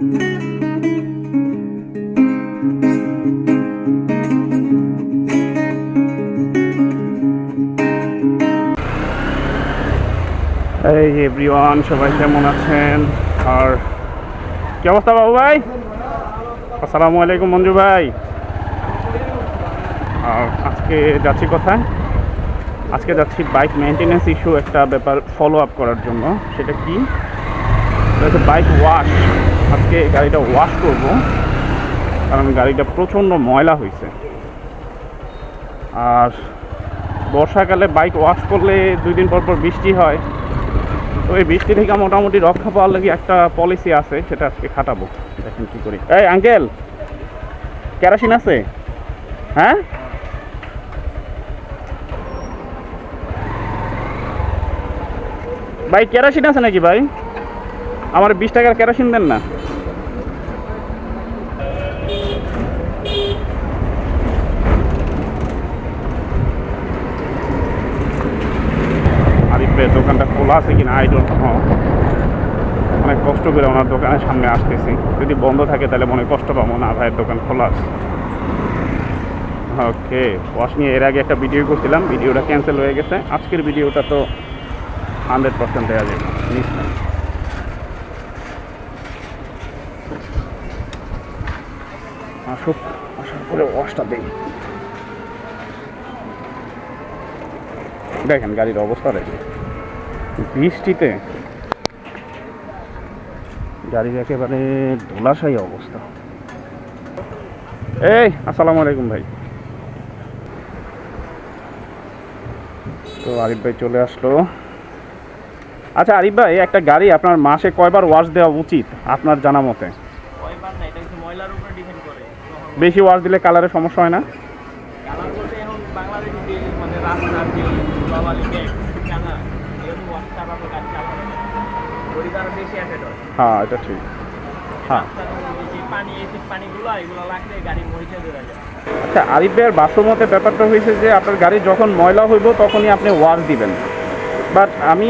এই এভরিওয়ান, সবাই কেমন আছেন? আর কি অবস্থা বাবু ভাই? আসসালামু আলাইকুম মঞ্জু ভাই। আর আজকে যাচ্ছি কোথায়? আজকে যাচ্ছি বাইক মেনটেন্যান্স ইস্যু একটা ব্যাপার ফলো আপ করার জন্য। সেটা কি? Bike wash. আজকে গাড়িটা ওয়াশ করব, কারণ গাড়িটা প্রচণ্ড ময়লা হয়েছে। আর বর্ষাকালে বাইক ওয়াশ করলে 2 দিন পর পর বৃষ্টি হয়, তো এই বৃষ্টি থেকে মোটামুটি রক্ষা পাওয়ার লাগে একটা পলিসি আছে, সেটা আজকে খাটাবো। দেখেন কী করি। এই আঙ্কেল, কেরোসিন আছে? হ্যাঁ, ভাই কেরোসিন আছে নাকি ভাই? আমার 20 টাকার কেরোসিন দেন না। আরিফের দোকানটা খোলা আছে কিনা আই ডোন্ট নো। অনেক কষ্ট করে ওনার দোকানের সামনে আসতেছি। যদি বন্ধ থাকে তাহলে মনে কষ্ট পাবো না। ভাইয়ের দোকান খোলা আছে। ওকে, ওয়াশ নিয়ে এর আগে একটা ভিডিও করছিলাম, ভিডিওটা ক্যান্সেল হয়ে গেছে। আজকের ভিডিওটা তো 100% দেওয়া যাবে, মিস নাই। আসুক, আসার পরে ওয়াশটা দেই। দেখেন গাড়ির অবস্থা দেখেন, বৃষ্টিতে গাড়ির একেবারে ধুলাশায়ী অবস্থা। এই আসসালামু আলাইকুম ভাই। তো আরিফ ভাই চলে আসলো। আচ্ছা আরিফ ভাই, একটা গাড়ি আপনার মাসে কয়বার ওয়াশ দেওয়া উচিত আপনার জানা মতে? কয়বার না, এটা কিন্তু ময়লার উপরে ডিপেন্ড করে। বেশি ওয়াশ দিলে কালারের সমস্যা হয় না? কালার বলতে এখন বাংলাদেশে যে মানে রাস্তার যে ধুলাবালি ব্যাগ কানা এরকম ওয়াশ চাপাতে গাড়ি চালাবে না, ওইটা আরো বেশি এফেক্ট হয়। হ্যাঁ, এটা ঠিক। হ্যাঁ, যে পানি এসিড পানিগুলো এগুলো লাগলে গাড়ি মরিচা ধরে যায়। আচ্ছা আরিফ ভাইয়ের বাস্তবমতে ব্যাপারটা হয়েছে যে আপনার গাড়ি যখন ময়লা হইব তখনই আপনি ওয়াশ দিবেন। বাট আমি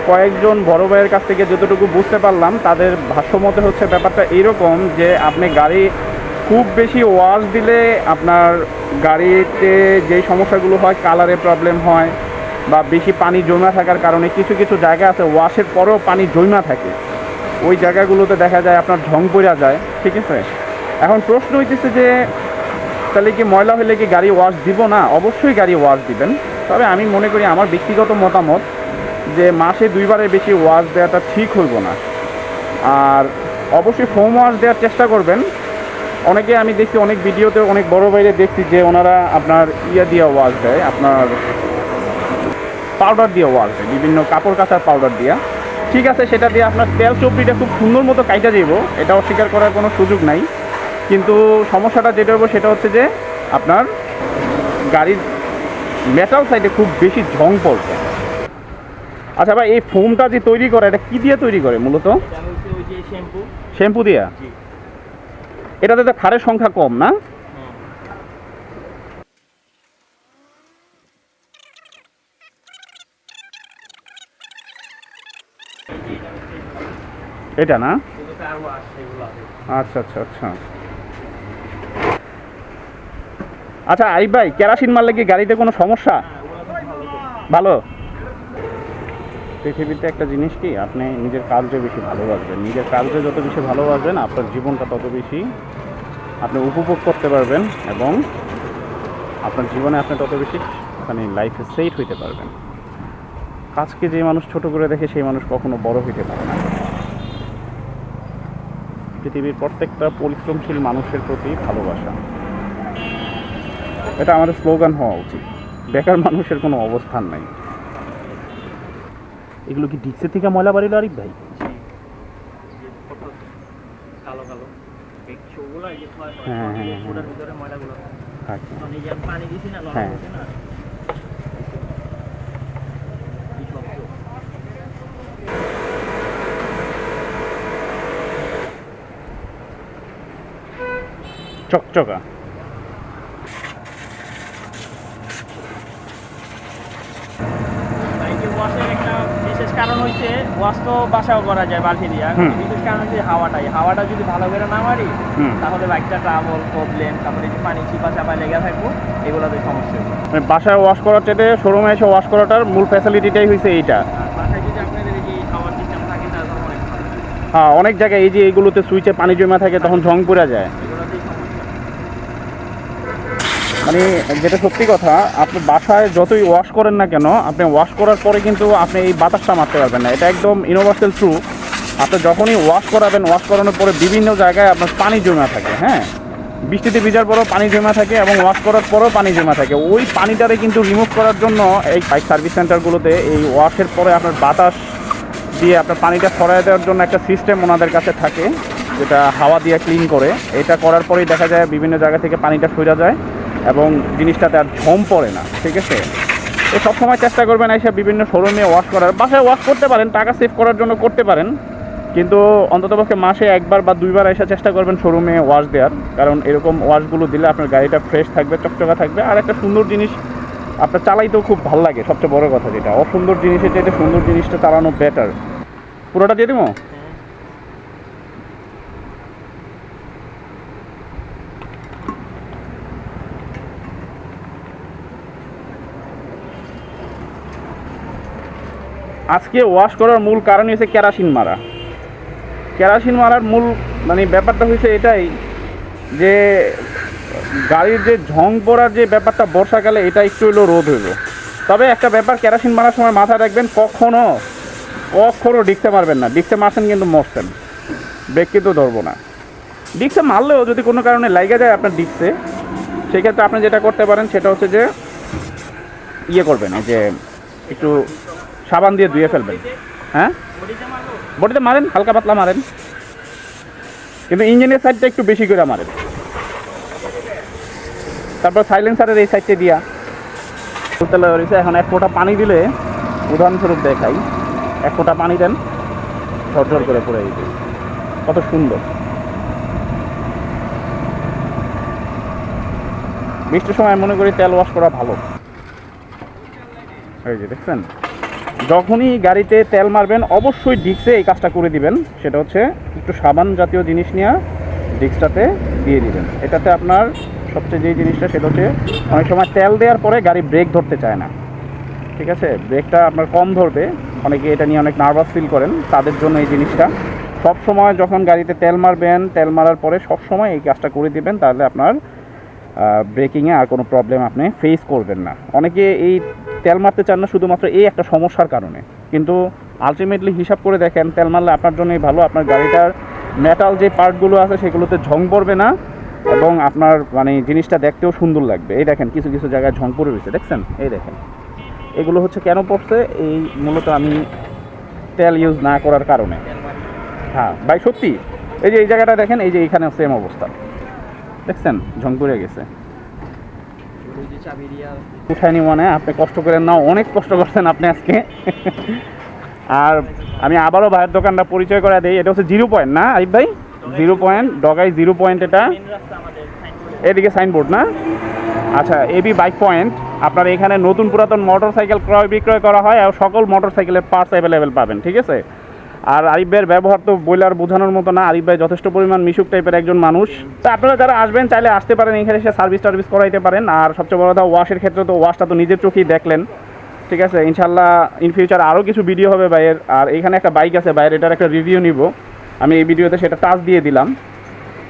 কয়েকজন বড় ভাইয়ের কাছ থেকে যতটুকু বুঝতে পারলাম, তাদের ভাষ্যমতে হচ্ছে ব্যাপারটা এইরকম যে আপনি গাড়ি খুব বেশি ওয়াশ দিলে আপনার গাড়িতে যেই সমস্যাগুলো হয়, কালারে প্রবলেম হয় বা বেশি পানি জমা থাকার কারণে কিছু কিছু জায়গা আছে ওয়াশের পরেও পানি জমা থাকে, ওই জায়গাগুলোতে দেখা যায় আপনার ঝং পড়া যায়। ঠিক আছে, এখন প্রশ্ন হইতেছে যে তাহলে কি ময়লা হলে কি গাড়ি ওয়াশ দিব না? অবশ্যই গাড়ি ওয়াশ দিবেন। তবে আমি মনে করি, আমার ব্যক্তিগত মতামত, যে মাসে 2বারের বেশি ওয়াশ দেওয়াটা ঠিক হইব না। আর অবশ্যই ফোম ওয়াশ দেওয়ার চেষ্টা করবেন। অনেকে আমি দেখছি, অনেক ভিডিওতে অনেক বড় বাইরে দেখছি যে ওনারা আপনার দিয়ে ওয়াশ দেয়, আপনার পাউডার দিয়ে ওয়াশ দেয়, বিভিন্ন কাপড় কাচার পাউডার দিয়া। ঠিক আছে, সেটা দিয়ে আপনার তেল চবড়িটা খুব সুন্দর মতো কাইটা যাইব, এটা অস্বীকার করার কোনো সুযোগ নাই। কিন্তু সমস্যাটা যেটা হবো সেটা হচ্ছে যে আপনার গাড়ির মেটাল সাইডে খুব বেশি ঝং পড়বে। আচ্ছা ভাই, এই ফোমটা যে তৈরি করে, এটা কি দিয়ে তৈরি করে মূলত? শ্যাম্পু দিয়া? এটাতে তো ক্ষারের সংখ্যা কম না? এটা না? আচ্ছা আচ্ছা আচ্ছা আচ্ছা আরিফ ভাই, কেরোসিন মারলে কি গাড়িতে কোনো সমস্যা? ভালো। পৃথিবীতে একটা জিনিস কি, আপনি নিজের কাজে বেশি ভালোবাসবেন। নিজের কাজে যত বেশি ভালোবাসবেন, আপনার জীবনটা তত বেশি আপনি উপভোগ করতে পারবেন, এবং আপনার জীবনে আপনি তত বেশি মানে লাইফে সেট হইতে পারবেন। কাজকে যে মানুষ ছোট করে দেখে, সেই মানুষ কখনো বড় হইতে পারে না। পৃথিবীর প্রত্যেকটা পরিশ্রমশীল মানুষের প্রতি ভালোবাসা, এটা আমাদের স্লোগান হওয়া উচিত। বেকার মানুষের কোনো অবস্থান নাই। এগুলো কি ডিক্সের থেকে ময়লা বাড়িল আরিফ ভাই? হ্যাঁ হ্যাঁ হ্যাঁ, চকচকা। একটা বিশেষ কারণ হচ্ছে হচ্ছে ওয়াশ তো বাসাও করা যায় বালতি দিয়া, হুম। বিশেষ কারণ হচ্ছে হাওয়াটা যদি ভালো করে না মারি হুম। তাহলে বাইকটা ট্রাবল প্রবলেম, তারপরে যে পানি চিপা চাপা লেগে থাকবো, এগুলোতে সমস্যা হবে। মানে বাসায় ওয়াশ করার চাইতে শোরুমে এসে ওয়াশ করাটার মূল ফ্যাসিলিটিটাই হয়েছে এইটা। আর বাসায় যদি আপনাদের এই যে হাওয়ার সিস্টেম থাকে তাহলে অনেক ভালো। হ্যাঁ, অনেক জায়গায় এই যে এইগুলোতে সুইচে পানি জমা থাকে তখন ঝং পড়ে যায়। এগুলোতেই সমস্যা। মানে যেটা সত্যি কথা, আপনি বাসায় যতই ওয়াশ করেন না কেন, আপনি ওয়াশ করার পরে কিন্তু আপনি এই বাতাসটা মারতে পারবেন না। এটা একদম ইউনিভার্সাল ট্রু। আপনি যখনই ওয়াশ করাবেন, ওয়াশ করানোর পরে বিভিন্ন জায়গায় আপনার পানি জমা থাকে। হ্যাঁ, বৃষ্টিতে ভিজার পরেও পানি জমা থাকে এবং ওয়াশ করার পরেও পানি জমা থাকে। ওই পানিটারে কিন্তু রিমুভ করার জন্য এই বাইক সার্ভিস সেন্টারগুলোতে এই ওয়াশের পরে আপনার বাতাস দিয়ে আপনার পানিটা সরাই দেওয়ার জন্য একটা সিস্টেম ওনাদের কাছে থাকে, যেটা হাওয়া দিয়ে ক্লিন করে। এটা করার পরেই দেখা যায় বিভিন্ন জায়গা থেকে পানিটা সরে যায় এবং জিনিসটাতে আর ঝম পড়ে না। ঠিক আছে, এ সবসময় চেষ্টা করবেন এসে বিভিন্ন শোরুমে ওয়াশ করার। বাসায় ওয়াশ করতে পারেন, টাকা সেভ করার জন্য করতে পারেন, কিন্তু অন্ততপক্ষে মাসে একবার বা দুইবার এসে চেষ্টা করবেন শোরুমে ওয়াশ দেওয়ার। কারণ এরকম ওয়াশগুলো দিলে আপনার গাড়িটা ফ্রেশ থাকবে, চকচকা থাকবে, আর একটা সুন্দর জিনিস আপনার চালাইতেও খুব ভালো লাগে। সবচেয়ে বড় কথা যেটা, অসুন্দর জিনিসের চাইতে সুন্দর জিনিসটা চালানো বেটার। পুরোটা দিয়ে দেবো। আজকে ওয়াশ করার মূল কারণ হচ্ছে কেরাসিন মারা। কেরাসিন মারার মূল মানে ব্যাপারটা হয়েছে এটাই যে গাড়ির যে ঝং পড়ার যে ব্যাপারটা বর্ষাকালে এটা একটু হলেও রোধ হইব। তবে একটা ব্যাপার, কেরাসিন মারার সময় মাথায় রাখবেন, কখনো ডিক্সে মারবেন না। ডিক্সে মারছেন কিন্তু মরছেন, ব্রেক কিন্তু ধরবো না। ডিক্সে মারলেও যদি কোনো কারণে লাইগা যায় আপনার ডিক্সে, সেক্ষেত্রে আপনি যেটা করতে পারেন সেটা হচ্ছে যে ইয়ে করবেন, এই যে একটু সাবান দিয়ে ধুয়ে ফেলবেন। হ্যাঁ, বডিতে মারেন, হালকা পাতলা মারেন, কিন্তু ইঞ্জিনের সাইডটা একটু বেশি করে মারেন। তারপর সাইলেন্সারের এই সাইডটা দিয়া বলতে রয়েছে। এখন এক ফোঁটা পানি দিলে, উদাহরণস্বরূপ দেখাই, এক ফোঁটা পানি দেন, ঝরঝর করে পড়ে দিতে, কত সুন্দর। বৃষ্টির সময় মনে করি তেল ওয়াশ করা ভালো। এই যে দেখছেন, যখনই গাড়িতে তেল মারবেন অবশ্যই ডিক্সে এই কাজটা করে দিবেন। সেটা হচ্ছে একটু সাবান জাতীয় জিনিস নিয়ে ডিক্সটাতে দিয়ে দিবেন। এটাতে আপনার সবচেয়ে যে জিনিসটা সেটা হচ্ছে অনেক সময় তেল দেওয়ার পরে গাড়ি ব্রেক ধরতে চায় না। ঠিক আছে, ব্রেকটা আপনার কম ধরবে, অনেকে এটা নিয়ে অনেক নার্ভাস ফিল করেন, তাদের জন্য এই জিনিসটা সব সময় যখন গাড়িতে তেল মারবেন, তেল মারার পরে সব সময় এই কাজটা করে দিবেন, তাহলে আপনার ব্রেকিংয়ে আর কোনো প্রবলেম আপনি ফেস করবেন না। অনেকে এই তেল মারতে চান না শুধুমাত্র এই একটা সমস্যার কারণে, কিন্তু আলটিমেটলি হিসাব করে দেখেন তেল মারলে আপনার জন্যই ভালো। আপনার গাড়িটার মেটাল যে পার্টগুলো আছে সেগুলোতে ঝং পড়বে না এবং আপনার মানে জিনিসটা দেখতেও সুন্দর লাগবে। এই দেখেন কিছু কিছু জায়গায় ঝং পড়ে রয়েছে, দেখছেন? এই দেখেন, এগুলো হচ্ছে কেন পড়ছে, এই মূলত আমি তেল ইউজ না করার কারণে। হ্যাঁ ভাই, সত্যি এই যে এই জায়গাটা দেখেন, এই যে এইখানে সেম অবস্থা, দেখছেন ঝং পড়ে গেছে। উঠায়নি মানে আপনি কষ্ট করেন না, অনেক কষ্ট করছেন আপনি আজকে। আর আমি আবারও ভাইয়ের দোকানটা পরিচয় করে দিই। এটা হচ্ছে 0 পয়েন্ট না আরিফ ভাই? 0 পয়েন্ট, ডগাই 0 পয়েন্ট। এটা এদিকে সাইনবোর্ড না? আচ্ছা, এবি বাইক পয়েন্ট। আপনার এখানে নতুন পুরাতন মোটর সাইকেল ক্রয় বিক্রয় করা হয় আর সকল মোটর সাইকেলের পার্টস অ্যাভেলেবেল পাবেন। ঠিক আছে, আর আরিফ ভাইয়ের ব্যবহার তো বইলার বোঝানোর মতো না। আরিফ ভাই যথেষ্ট পরিমাণ মিশুক টাইপের একজন মানুষ। তো আপনারা যারা আসবেন চাইলে আসতে পারেন, এখানে এসে সার্ভিস টার্ভিস করাইতে পারেন। আর সবচেয়ে বড় কথা, ওয়াশের ক্ষেত্রে তো ওয়াশটা তো নিজের চোখেই দেখলেন। ঠিক আছে, ইনশাল্লাহ ইন ফিউচার আরও কিছু ভিডিও হবে ভাইয়ের। আর এখানে একটা বাইক আছে ভাইয়ের, এটার একটা রিভিউ নিব আমি এই ভিডিওতে, সেটা টাচ দিয়ে দিলাম।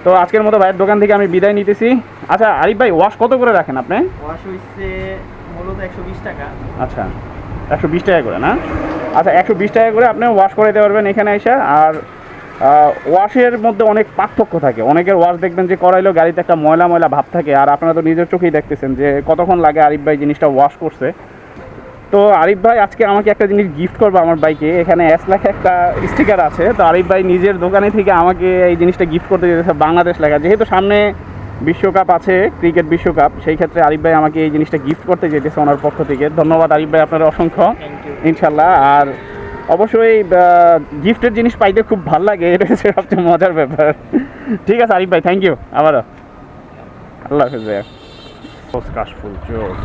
তো আজকের মতো ভাইয়ের দোকান থেকে আমি বিদায় নিতেছি। আচ্ছা আরিফ ভাই, ওয়াশ কত করে রাখেন আপনি? ওয়াশ হইছে মূলত 120 টাকা। আচ্ছা, 120 টাকা করে না? আচ্ছা, 120 টাকা করে আপনি ওয়াশ করাইতে পারবেন এখানে এসে। আর ওয়াশের মধ্যে অনেক পার্থক্য থাকে। অনেকের ওয়াশ দেখবেন যে করাইলেও গাড়িতে একটা ময়লা ময়লা ভাব থাকে, আর আপনারা তো নিজের চোখেই দেখতেছেন যে কতক্ষণ লাগে আরিফ ভাই জিনিসটা ওয়াশ করছে। তো আরিফ ভাই আজকে আমাকে একটা জিনিস গিফট করবে আমার বাইকে। এখানে এস লেখা একটা স্টিকার আছে। তো আরিফ ভাই নিজের দোকানে থেকে আমাকে এই জিনিসটা গিফট করতে যেতেছে, বাংলাদেশ লেখা। যেহেতু সামনে বিশ্বকাপ আছে, ক্রিকেট বিশ্বকাপ, সেই ক্ষেত্রে আরিফ ভাই আমাকে এই জিনিসটা গিফট করতে যেতেছে ওনার পক্ষ থেকে। ধন্যবাদ আরিফ ভাই, আপনার অসংখ্য, ইনশাল্লাহ। আর অবশ্যই গিফটের জিনিস পাইতে খুব ভালো লাগে, এটা হচ্ছে সবচেয়ে মজার ব্যাপার। ঠিক আছে আরিফ ভাই, থ্যাংক ইউ আবারও। আল্লাহ হাফেজ ভাইয়া। কাশফুল জোস।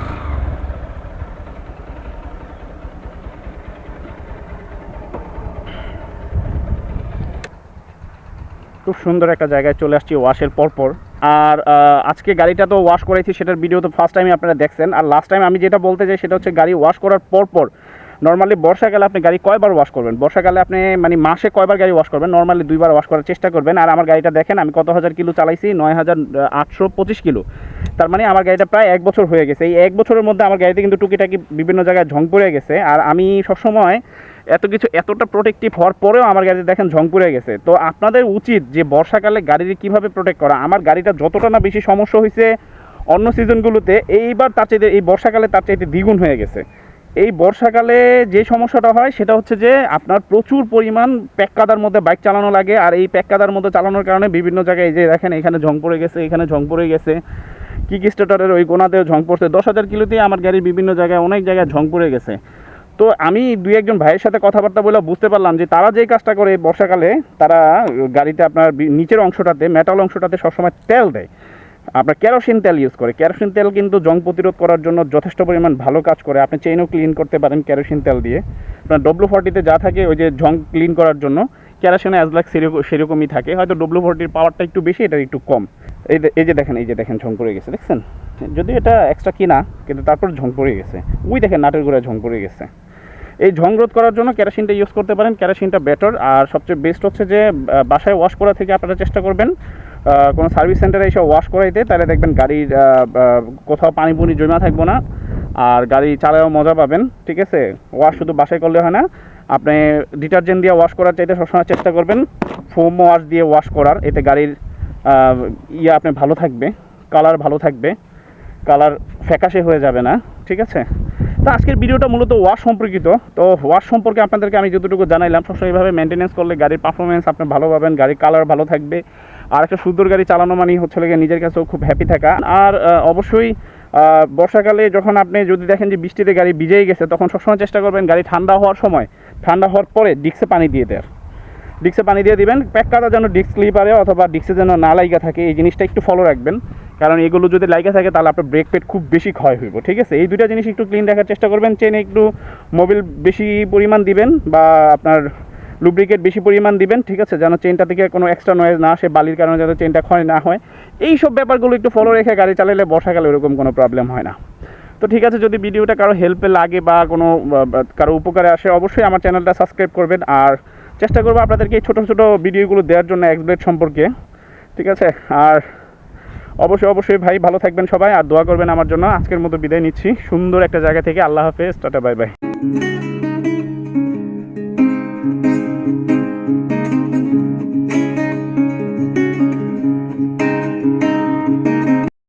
খুব সুন্দর একটা জায়গায় চলে আসছি ওয়াশের পরপর। আর আজকে গাড়িটা তো ওয়াশ করেছি, সেটার ভিডিও তো ফার্স্ট টাইমে আপনারা দেখছেন। আর লাস্ট টাইম আমি যেটা বলতে চাই সেটা হচ্ছে গাড়ি ওয়াশ করার পরপর নর্মালি বর্ষাকালে আপনি গাড়ি কয়বার ওয়াশ করবেন, বর্ষাকালে আপনি মানে মাসে কয়বার গাড়ি ওয়াশ করবেন, নর্মালি 2বার ওয়াশ করার চেষ্টা করবেন। আর আমার গাড়িটা দেখেন আমি কত হাজার কিলো চালাইছি, 9825 কিলো। তার মানে আমার গাড়িটা প্রায় 1 বছর হয়ে গেছে। এই 1 বছরের মধ্যে আমার গাড়িতে কিন্তু টুকিটাকি বিভিন্ন জায়গায় ঝং পড়ে গেছে। আর আমি সবসময় এতটা প্রোটেক্টিভ হওয়ার পরেও আমার গাড়িতে দেখেন ঝং পড়ে গেছে। তো আপনাদের উচিত যে বর্ষাকালে গাড়ির কীভাবে প্রোটেক্ট করা। আমার গাড়িটা যতটা না বেশি সমস্যা হয়েছে অন্য সিজনগুলোতে, এইবার তার চাইতে এই বর্ষাকালে তার চাইতে দ্বিগুণ হয়ে গেছে। এই বর্ষাকালে যে সমস্যাটা হয় সেটা হচ্ছে যে আপনার প্রচুর পরিমাণ প্যাক কাদার মধ্যে বাইক চালানো লাগে। আর এই প্যাক কাদার মধ্যে চালানোর কারণে বিভিন্ন জায়গায় এই যে দেখেন এখানে ঝং পড়ে গেছে, এখানে ঝং পড়ে গেছে, কিক স্টার্টারের ওই গোনাতেও ঝং পড়ছে। 10,000 কিলোতেই আমার গাড়ির বিভিন্ন জায়গায় অনেক জায়গায় ঝং পড়ে গেছে। তো আমি 2-1 ভাইয়ের সাথে কথাবার্তা বলে বুঝতে পারলাম যে তারা যেই কাজটা করে বর্ষাকালে, তারা গাড়িতে আপনার নিচের অংশটাতে মেটাল অংশটাতে সবসময় তেল দেয়, আপনার কেরোসিন তেল ইউজ করে। কেরোসিন তেল কিন্তু জং প্রতিরোধ করার জন্য যথেষ্ট পরিমাণ ভালো কাজ করে। আপনি চেইনও ক্লিন করতে পারেন কেরোসিন তেল দিয়ে। আপনার W40-তে যা থাকে ওই যে জং ক্লিন করার জন্য কেরোসিনে অ্যাজ লাইক সেরকমই থাকে, হয়তো W40-র পাওয়ারটা একটু বেশি, এটা একটু কম। এই যে দেখেন ঝং পড়ে গেছে, দেখছেন? যদি এটা এক্সট্রা কিনা, কিন্তু তারপর ঝং পড়ে গেছে। ওই দেখেন নাটের গোড়ায় ঝং পড়ে গেছে। এই ঝং রোধ করার জন্য কেরোসিনটা ইউজ করতে পারেন, কেরোসিনটা বেটার। আর সবচেয়ে বেস্ট হচ্ছে যে বাসায় ওয়াশ করা থেকে আপনারা চেষ্টা করবেন কোনো সার্ভিস সেন্টারে এসে ওয়াশ করাইতে, তাহলে দেখবেন গাড়ির কোথাও পানি পুনি জমা থাকবো না, আর গাড়ি চালায়ও মজা পাবেন। ঠিক আছে, ওয়াশ শুধু বাসায় করলে হয় না, আপনি ডিটারজেন্ট দিয়ে ওয়াশ করার চাইতে সবসময় চেষ্টা করবেন ফোম ওয়াশ দিয়ে ওয়াশ করার। এতে গাড়ির আপনি ভালো থাকবে, কালার ভালো থাকবে, কালার ফ্যাকাশে হয়ে যাবে না। ঠিক আছে, তো আজকের ভিডিওটা মূলত ওয়াশ সম্পর্কিত। তো ওয়াশ সম্পর্কে আপনাদেরকে আমি যতটুকু জানাইলাম, সবসময় এইভাবে মেনটেন্যান্স করলে গাড়ির পারফরমেন্স আপনি ভালো পাবেন, গাড়ির কালার ভালো থাকবে। আর একটা সুন্দর গাড়ি চালানো মানেই হচ্ছে নিজের কাছেও খুব হ্যাপি থাকা। আর অবশ্যই বর্ষাকালে যখন আপনি যদি দেখেন যে বৃষ্টিতে গাড়ি ভিজেই গেছে, তখন সবসময় চেষ্টা করবেন গাড়ি ঠান্ডা হওয়ার সময়, ঠান্ডা হওয়ার পরে ডিস্কে পানি দিয়ে দেয়, ডিস্কে পানি দিয়ে দিবেন। প্যাক কাদা যেন ডিস্ক স্লিপারে অথবা ডিস্কে যেন না লাইগা থাকে, এই জিনিসটা একটু ফলো রাখবেন। কারণ এগুলো যদি লাইগা থাকে তাহলে আপনার ব্রেক পেড খুব বেশি ক্ষয় হইব। ঠিক আছে, এই দুইটা জিনিস একটু ক্লিন রাখার চেষ্টা করবেন। চেনে একটু মোবিল বেশি পরিমাণ দিবেন বা আপনার লুব্রিকেট বেশি পরিমাণ দিবেন। ঠিক আছে, যেন চেনটা থেকে কোনো এক্সট্রা নয়েজ না আসে, বালির কারণে যাতে চেনটা ক্ষয় না হয়। এই সব ব্যাপারগুলো একটু ফলো রেখে গাড়ি চালালে বর্ষাকালে ওরকম কোনো প্রবলেম হয় না। তো ঠিক আছে, যদি ভিডিওটা কারো হেল্পে লাগে বা কোনো কারো উপকারে আসে, অবশ্যই আমার চ্যানেলটা সাবস্ক্রাইব করবেন। আর চেষ্টা করবো আপনাদেরকে এই ছোটো ছোটো ভিডিওগুলো দেওয়ার জন্য এক্সব্লেড সম্পর্কে। ঠিক আছে, আর অবশ্যই ভাই ভালো থাকবেন সবাই, আর দোয়া করবেন আমার জন্য। আজকের মতো বিদায় নিচ্ছি সুন্দর একটা জায়গা থেকে। আল্লাহ হাফেজ, টাটা, বাই বাই।